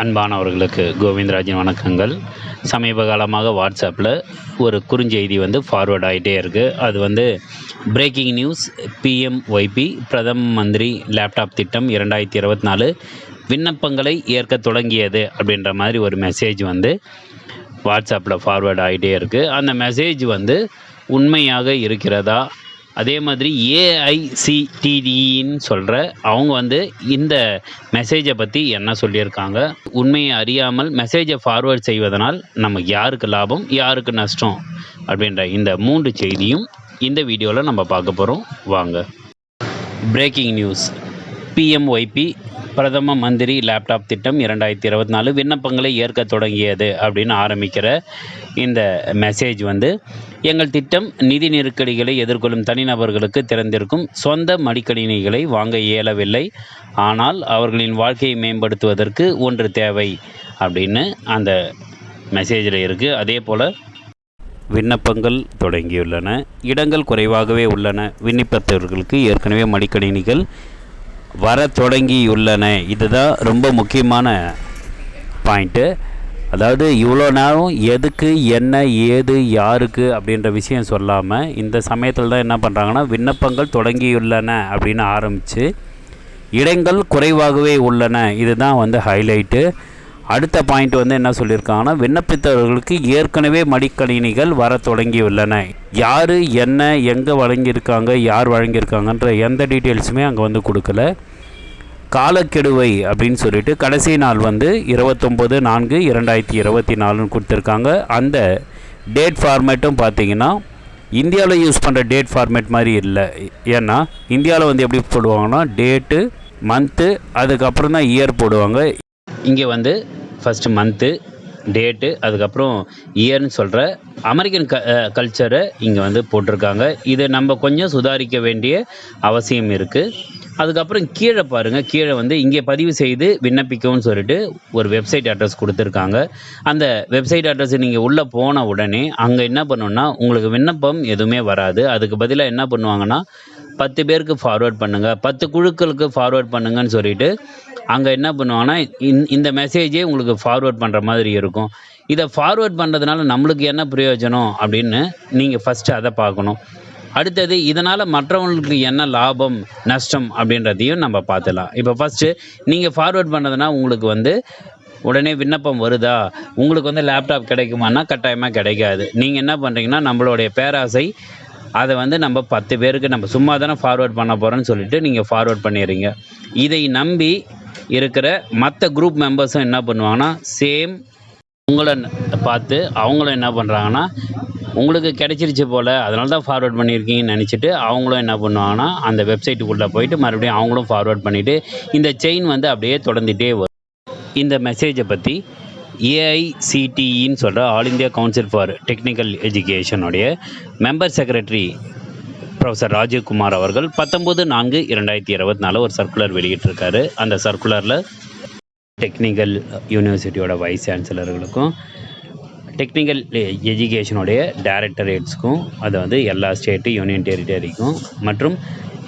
அன்பானவர்களுக்கு கோவிந்தராஜின் வணக்கங்கள். சமீப காலமாக வாட்ஸ்அப்பில் ஒரு குறுஞ்செய்தி ஃபார்வேர்ட் ஆகிட்டே இருக்குது. அது பிரேக்கிங் நியூஸ், பிஎம்ஒய்பி பிரதம மந்திரி லேப்டாப் திட்டம் 2024 விண்ணப்பங்களை ஏற்க தொடங்கியது அப்படின்ற மாதிரி ஒரு மெசேஜ் வாட்ஸ்அப்பில் ஃபார்வேர்ட் ஆகிட்டே இருக்குது. அந்த மெசேஜ் உண்மையாக இருக்கிறதா? அதே மாதிரி ஏஐசிடிஇன்னு சொல்கிற அவங்க இந்த மெசேஜை பற்றி என்ன சொல்லியிருக்காங்க? உண்மையை அறியாமல் மெசேஜை ஃபார்வேர்ட் செய்வதனால் நமக்கு யாருக்கு லாபம், யாருக்கு நஷ்டம் அப்படின்ற இந்த 3 செய்தியும் இந்த வீடியோவில் நம்ம பார்க்க போகிறோம். வாங்க. Breaking news. பிஎம்ஒய்பி பிரதம மந்திரி லேப்டாப் திட்டம் 2024 விண்ணப்பங்களை ஏற்க தொடங்கியது அப்படின்னு ஆரம்பிக்கிற இந்த மெசேஜ் எங்கள் திட்டம் நிதி நெருக்கடிகளை எதிர்கொள்ளும் தனிநபர்களுக்கு திறந்திருக்கும் சொந்த மடிக்கணினிகளை வாங்க இயலவில்லை, ஆனால் அவர்களின் வாழ்க்கையை மேம்படுத்துவதற்கு ஒன்று தேவை அப்படின்னு அந்த மெசேஜில் இருக்குது. அதே போல் விண்ணப்பங்கள் தொடங்கியுள்ளன, இடங்கள் குறைவாகவே உள்ளன, விண்ணப்பத்தவர்களுக்கு ஏற்கனவே மடிக்கணினிகள் வர தொடங்கியுள்ளன. இதுதான் ரொம்ப முக்கியமான பாயிண்ட்டு. அதாவது இவ்வளோ நேரம் எதுக்கு, என்ன, ஏது, யாருக்கு அப்படின்ற விஷயம் சொல்லாமல் இந்த சமயத்தில் தான் என்ன பண்ணுறாங்கன்னா, விண்ணப்பங்கள் தொடங்கியுள்ளன அப்படின்னு ஆரம்பித்து இடங்கள் குறைவாகவே உள்ளன, இதுதான் ஹைலைட்டு. அடுத்த பாயிண்ட் என்ன சொல்லியிருக்காங்கன்னா, விண்ணப்பித்தவர்களுக்கு ஏற்கனவே மடிக்கணினிகள் வர தொடங்கியுள்ளன. யார், என்ன, எங்கே வழங்கியிருக்காங்க, யார் வழங்கியிருக்காங்கன்ற எந்த டீட்டெயில்ஸுமே அங்கே கொடுக்கல. காலக்கெடுவை அப்படின்னு சொல்லிட்டு கடைசி நாள் 29/4/2024 கொடுத்துருக்காங்க. அந்த டேட் ஃபார்மேட்டும் பார்த்திங்கன்னா இந்தியாவில் யூஸ் பண்ணுற டேட் ஃபார்மேட் மாதிரி இல்லை. ஏன்னா இந்தியாவில் எப்படி போடுவாங்கன்னா டேட்டு, மந்த்து, அதுக்கப்புறம் தான் இயர் போடுவாங்க. இங்கே ஃபஸ்ட்டு மந்த்து, டேட்டு, அதுக்கப்புறம் இயர்னு சொல்கிற அமெரிக்கன் கல்ச்சரை இங்கே போட்டிருக்காங்க. இதை நம்ம கொஞ்சம் சுதாரிக்க வேண்டிய அவசியம் இருக்குது. அதுக்கப்புறம் கீழே பாருங்கள், கீழே இங்கே பதிவு செய்து விண்ணப்பிக்கவும் சொல்லிட்டு ஒரு வெப்சைட் அட்ரஸ் கொடுத்துருக்காங்க. அந்த வெப்சைட் அட்ரஸ் நீங்கள் உள்ளே போன உடனே அங்கே என்ன பண்ணணுன்னா, உங்களுக்கு விண்ணப்பம் எதுவுமே வராது. அதுக்கு பதிலாக என்ன பண்ணுவாங்கன்னா, 10 பேருக்கு ஃபார்வேர்ட் பண்ணுங்கள், 10 குழுக்களுக்கு ஃபார்வேர்ட் பண்ணுங்கன்னு சொல்லிட்டு அங்கே என்ன பண்ணுவாங்கன்னா இந்த மெசேஜே உங்களுக்கு ஃபார்வேர்ட் பண்ணுற மாதிரி இருக்கும். இதை ஃபார்வேர்ட் பண்ணுறதுனால நம்மளுக்கு என்ன பிரயோஜனம் அப்படின்னு நீங்கள் ஃபஸ்ட்டு அதை பார்க்கணும். அடுத்தது இதனால் மற்றவங்களுக்கு என்ன லாபம், நஷ்டம் அப்படின்றதையும் நம்ம பார்த்துலாம். இப்போ ஃபஸ்ட்டு நீங்கள் ஃபார்வேர்ட் பண்ணுறதுனா உங்களுக்கு உடனே விண்ணப்பம் வருதா, உங்களுக்கு லேப்டாப் கிடைக்குமானா கட்டாயமாக கிடைக்காது. நீங்கள் என்ன பண்ணுறீங்கன்னா, நம்மளுடைய பேராசை அதை நம்ம 10 பேருக்கு நம்ம சும்மா தானே ஃபார்வேர்ட் பண்ண போகிறோன்னு சொல்லிட்டு நீங்கள் ஃபார்வேர்ட் பண்ணிடுறீங்க. இதை நம்பி இருக்கிற மற்ற குரூப் மெம்பர்ஸும் என்ன பண்ணுவாங்கன்னா, சேம் உங்களை பார்த்து அவங்களும் என்ன பண்ணுறாங்கன்னா, உங்களுக்கு கிடைச்சிருச்சு போல் அதனால தான் ஃபார்வேர்ட் பண்ணியிருக்கீங்கன்னு நினச்சிட்டு அவங்களும் என்ன பண்ணுவாங்கன்னா அந்த வெப்சைட்டுக்குள்ளே போயிட்டு மறுபடியும் அவங்களும் ஃபார்வேர்ட் பண்ணிவிட்டு இந்த செயின் அப்படியே தொடர்ந்துகிட்டே வரும். இந்த மெசேஜை பற்றி ஏஐசிடிஇன்னு சொல்கிற all India council for technical எஜுகேஷனுடைய மெம்பர் செக்ரட்டரி ப்ரொஃபஸர் ராஜீவ்குமார் அவர்கள் 19/4/2024 ஒரு சர்க்குலர் வெளியிட்டிருக்காரு. அந்த சர்க்குலரில் டெக்னிக்கல் யூனிவர்சிட்டியோட வைஸ் சான்சலர்களுக்கும் டெக்னிக்கல் எஜுகேஷனுடைய டைரக்டரேட்ஸ்க்கும் அது எல்லா ஸ்டேட்டு, யூனியன் டெரிட்டரிக்கும் மற்றும்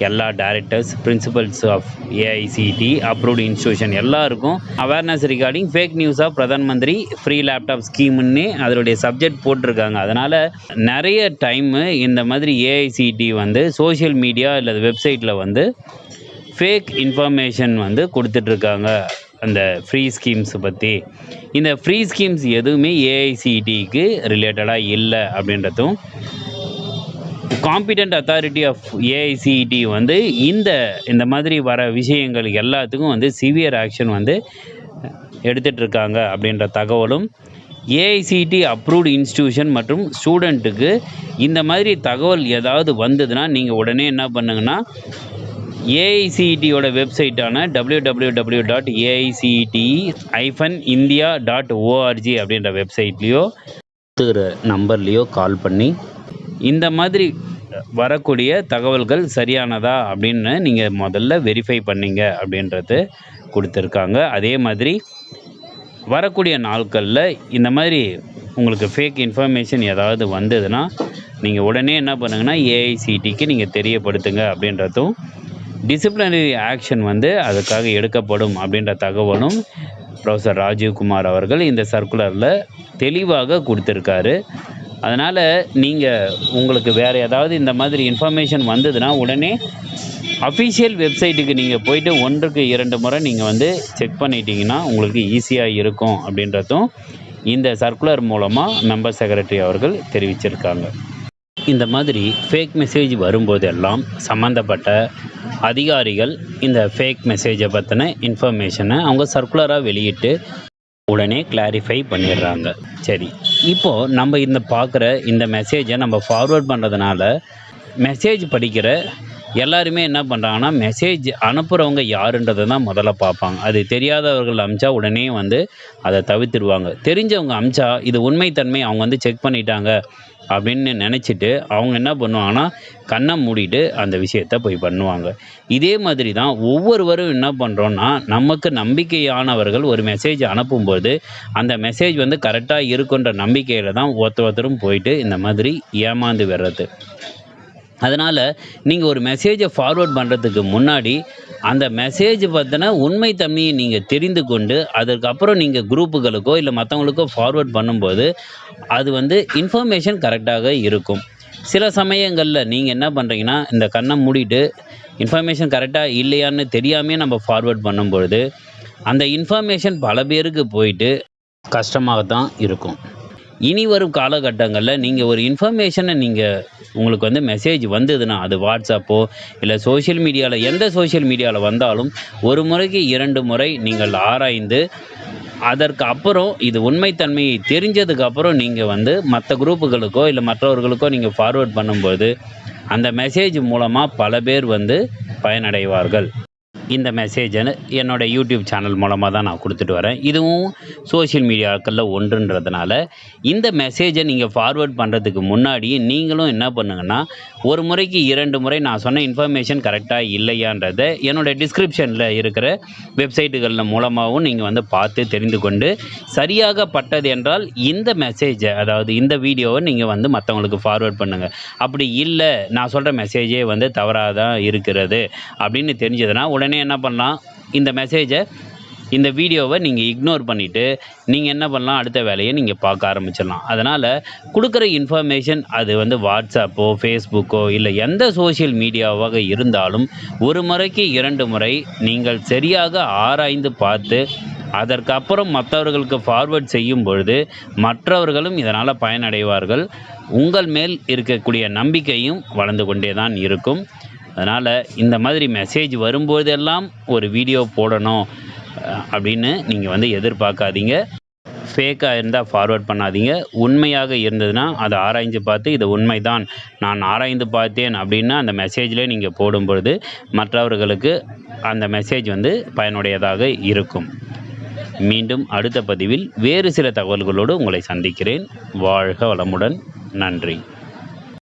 எல்லா directors, principals of AICTE approved institution எல்லாருக்கும் awareness regarding fake news of Pradhan Mantri free laptop ஸ்கீம்னு அதனுடைய சப்ஜெக்ட் போட்டிருக்காங்க. அதனால் நிறைய டைமு இந்த மாதிரி ஏஐசிடி சோஷியல் மீடியா இல்லை வெப்சைட்டில் ஃபேக் இன்ஃபர்மேஷன் கொடுத்துட்ருக்காங்க அந்த ஃப்ரீ ஸ்கீம்ஸ் பற்றி. இந்த ஃப்ரீ ஸ்கீம்ஸ் எதுவுமே ஏஐசிடிக்கு ரிலேட்டடாக இல்லை அப்படின்றதும் காம்பிடென்ட் அத்தாரிட்டி ஆஃப் ஏஐசிடி இந்த மாதிரி வர விஷயங்கள் எல்லாத்துக்கும் சிவியர் ஆக்ஷன் எடுத்துகிட்ருக்காங்க அப்படின்ற தகவலும், ஏஐசிடி அப்ரூவ்டு இன்ஸ்டியூஷன் மற்றும் ஸ்டூடெண்ட்டுக்கு இந்த மாதிரி தகவல் ஏதாவது வந்ததுன்னா நீங்கள் உடனே என்ன பண்ணுங்கன்னா, ஏஐசிடியோட வெப்சைட்டான www.aicte-india.org அப்படின்ற வெப்சைட்லேயோ நம்பர்லேயோ கால் பண்ணி இந்த மாதிரி வரக்கூடிய தகவல்கள் சரியானதா அப்படின்னு நீங்கள் முதல்ல வெரிஃபை பண்ணிங்க அப்படின்றது கொடுத்துருக்காங்க. அதே மாதிரி வரக்கூடிய நாட்களில் இந்த மாதிரி உங்களுக்கு ஃபேக் இன்ஃபர்மேஷன் ஏதாவது வந்ததுன்னா நீங்கள் உடனே என்ன பண்ணுங்கன்னா ஏஐசிடிக்கு நீங்கள் தெரியப்படுத்துங்க அப்படின்றதும் டிசிப்ளினரி ஆக்ஷன் அதுக்காக எடுக்கப்படும் அப்படின்ற தகவலும் ப்ரொஃபஸர் ராஜீவ்குமார் அவர்கள் இந்த சர்க்குலரில் தெளிவாக கொடுத்துருக்காரு. அதனால் நீங்கள் உங்களுக்கு வேறு ஏதாவது இந்த மாதிரி இன்ஃபர்மேஷன் வந்ததுன்னா உடனே அஃபிஷியல் வெப்சைட்டுக்கு நீங்கள் போயிட்டு 1க்கு 2 முறை நீங்கள் வந்து செக் பண்ணிட்டீங்கன்னா உங்களுக்கு ஈஸியாக இருக்கும் அப்படின்றதும் இந்த சர்க்குலர் மூலமாக மெம்பர் செக்ரட்டரி அவர்கள் தெரிவிச்சிருக்காங்க. இந்த மாதிரி ஃபேக் மெசேஜ் வரும்போதெல்லாம் சம்மந்தப்பட்ட அதிகாரிகள் இந்த ஃபேக் மெசேஜை பற்றின இன்ஃபர்மேஷனை அவங்க சர்க்குலராக வெளியிட்டு உடனே கிளாரிஃபை பண்ணிடுறாங்க. சரி, இப்போது நம்ம இந்த பார்க்குற இந்த மெசேஜை நம்ம ஃபார்வர்ட் பண்ணுறதுனால மெசேஜ் படிக்கிற எல்லாருமே என்ன பண்ணுறாங்கன்னா, மெசேஜ் அனுப்புகிறவங்க யாருன்றதை தான் முதல்ல பார்ப்பாங்க. அது தெரியாதவர்கள் அனுப்பிச்சா உடனே வந்து அதை தவிர்த்துடுவாங்க. தெரிஞ்சவங்க அனுப்பிச்சா இது உண்மைத்தன்மை அவங்க வந்து செக் பண்ணிட்டாங்க அப்படின்னு நினச்சிட்டு அவங்க என்ன பண்ணுவாங்கன்னா, கண்ணை மூடிட்டு அந்த விஷயத்தை போய் பண்ணுவாங்க. இதே மாதிரி தான் ஒவ்வொருவரும் என்ன பண்ணுறோன்னா, நமக்கு நம்பிக்கையானவர்கள் ஒரு மெசேஜ் அனுப்பும்போது அந்த மெசேஜ் வந்து கரெக்டாக இருக்குன்ற நம்பிக்கையில் தான் ஒருத்தரும் போயிட்டு இந்த மாதிரி ஏமாந்து வர்றது. அதனால் நீங்கள் ஒரு மெசேஜை ஃபார்வர்ட் பண்ணுறதுக்கு முன்னாடி அந்த மெசேஜ் பற்றின உண்மைத்தன்மையை நீங்கள் தெரிந்து கொண்டு அதற்கப்புறம் நீங்கள் குரூப்புகளுக்கோ இல்லை மற்றவங்களுக்கோ ஃபார்வர்ட் பண்ணும்போது அது வந்து இன்ஃபர்மேஷன் கரெக்டாக இருக்கும். சில சமயங்களில் நீங்கள் என்ன பண்ணுறீங்கன்னா, இந்த கண்ணை மூடிட்டு இன்ஃபர்மேஷன் கரெக்டாக இல்லையான்னு தெரியாமே நம்ம ஃபார்வர்ட் பண்ணும்பொழுது அந்த இன்ஃபர்மேஷன் பல பேருக்கு போயிட்டு கஷ்டமாக தான் இருக்கும். இனி வரும் காலகட்டங்களில் நீங்கள் ஒரு இன்ஃபர்மேஷனை உங்களுக்கு வந்து மெசேஜ் வந்ததுன்னா அது வாட்ஸ்அப்போ இல்லை சோஷியல் மீடியாவில் எந்த சோஷியல் மீடியாவில் வந்தாலும் ஒரு முறைக்கு 2 முறை நீங்கள் ஆராய்ந்து அதற்கு அப்புறம் இது உண்மைத்தன்மையை தெரிஞ்சதுக்கப்புறம் நீங்கள் வந்து மற்ற குரூப்புகளுக்கோ இல்லை மற்றவர்களுக்கோ நீங்கள் ஃபார்வர்ட் பண்ணும்போது அந்த மெசேஜ் மூலமாக பல பேர் வந்து பயனடைவார்கள். இந்த மெசேஜை என்னோடய யூடியூப் சேனல் மூலமாக தான் நான் கொடுத்துட்டு வரேன். இதுவும் சோஷியல் மீடியாக்களில் ஒன்றுன்றதுனால இந்த மெசேஜை நீங்கள் ஃபார்வர்ட் பண்ணுறதுக்கு முன்னாடி நீங்களும் என்ன பண்ணுங்கன்னா, ஒரு முறைக்கு 2 முறை நான் சொன்ன இன்ஃபர்மேஷன் கரெக்டாக இல்லையான்றதை என்னோடய டிஸ்கிரிப்ஷனில் இருக்கிற வெப்சைட்டுகளில் மூலமாகவும் நீங்கள் வந்து பார்த்து தெரிந்து கொண்டு சரியாக பட்டது என்றால் இந்த மெசேஜை, அதாவது இந்த வீடியோவை நீங்கள் வந்து மற்றவங்களுக்கு ஃபார்வர்ட் பண்ணுங்கள். அப்படி இல்லை, நான் சொல்கிற மெசேஜே வந்து தவறாக தான் இருக்கிறது அப்படின்னு தெரிஞ்சதுன்னா உடனே என்ன பண்ணலாம், இந்த வீடியோவை நீங்கள் இக்னோர் பண்ணிவிட்டு நீங்கள் என்ன பண்ணலாம், அடுத்த வேலையை நீங்கள் பார்க்க ஆரம்பிச்சிடலாம். அதனால் கொடுக்குற இன்ஃபர்மேஷன் அது வந்து வாட்ஸ்அப்போ ஃபேஸ்புக்கோ இல்லை எந்த சோஷியல் மீடியாவாக இருந்தாலும் ஒரு முறைக்கு 2 முறை நீங்கள் சரியாக ஆராய்ந்து பார்த்து அதற்கப்புறம் மற்றவர்களுக்கு ஃபார்வர்ட் செய்யும் பொழுது மற்றவர்களும் இதனால் பயனடைவார்கள். உங்கள் மேல் இருக்கக்கூடிய நம்பிக்கையும் வளர்ந்து கொண்டே தான் இருக்கும். அதனால் இந்த மாதிரி மெசேஜ் வரும்போதெல்லாம் ஒரு வீடியோ போடணும் அப்படின்னு நீங்கள் வந்து எதிர்பார்க்காதீங்க. ஃபேக்காக இருந்தால் ஃபார்வர்ட் பண்ணாதீங்க. உண்மையாக இருந்ததுன்னா அதை ஆராய்ஞ்சு பார்த்து இது உண்மைதான், நான் ஆராய்ந்து பார்த்தேன் அப்படின்னா அந்த மெசேஜில் நீங்கள் போடும்பொழுது மற்றவர்களுக்கு அந்த மெசேஜ் வந்து பயனுடையதாக இருக்கும். மீண்டும் அடுத்த பதிவில் வேறு சில தகவல்களோடு உங்களை சந்திக்கிறேன். வாழ்க வளமுடன். நன்றி.